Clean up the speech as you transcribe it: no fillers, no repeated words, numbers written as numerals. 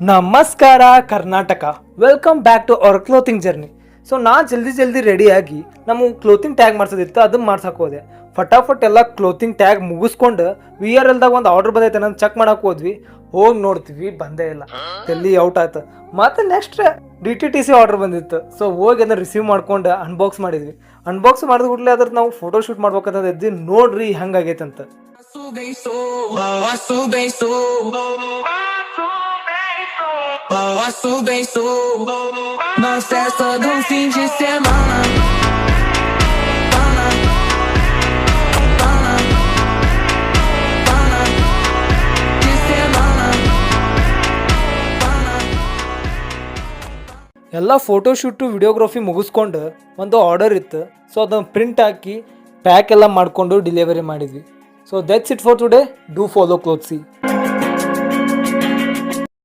ನಮಸ್ಕಾರ Karnataka, welcome back to our clothing journey. So ನಾ ಜಲ್ದಿ ರೆಡಿಯಾಗಿ ನಮ್ಮ ಕ್ಲೋತಿಂಗ್ ಟ್ಯಾಗ್ ಮಾಡ್ಸೋದಿತ್ತು, ಅದನ್ನ ಮಾಡ್ಸಕ್ಕೆ ಹೋದೆ. ಫಟಾಫಟ್ ಎಲ್ಲ ಕ್ಲೋತಿಂಗ್ ಟ್ಯಾಗ್ ಮುಗಿಸ್ಕೊಂಡು VRLದಾಗ ಒಂದು ಆರ್ಡರ್ ಬಂದೈತೆ ನಾನು ಚೆಕ್ ಮಾಡಕ್ಕೆ ಹೋದ್ವಿ. ಹೋಗಿ ನೋಡ್ತೀವಿ ಬಂದೇ ಇಲ್ಲ, ಎಲ್ಲಿ ಔಟ್ ಆಯ್ತು. ಮತ್ತೆ ನೆಕ್ಸ್ಟ್ DTTC ಆರ್ಡರ್ ಬಂದಿತ್ತು. ಸೊ ಹೋಗಿ ಅದನ್ನ ರಿಸೀವ್ ಮಾಡ್ಕೊಂಡು ಅನ್ಬಾಕ್ಸ್ ಮಾಡಿದ್ವಿ. ಅನ್ಬಾಕ್ಸ್ ಮಾಡಿದ ಕೂಡಲೇ ಅದ್ರ ನಾವು ಫೋಟೋ ಶೂಟ್ ಮಾಡ್ಬೇಕಂತ ಇದ್ವಿ. ನೋಡ್ರಿ ಹೆಂಗಾಗೈತೆ ಅಂತ. Nós festa do fim de semana. ಎಲ್ಲ ಫೋಟೋ ಶೂಟು ವಿಡಿಯೋಗ್ರಫಿ ಮುಗಿಸ್ಕೊಂಡು ಒಂದು ಆರ್ಡರ್ ಇತ್ತು. ಸೊ ಅದನ್ನು ಪ್ರಿಂಟ್ ಹಾಕಿ ಪ್ಯಾಕ್ ಎಲ್ಲ ಮಾಡಿಕೊಂಡು ಡೆಲಿವರಿ ಮಾಡಿದ್ವಿ. So that's it for today. Do follow ಕ್ಲೋತ್ಸಿ.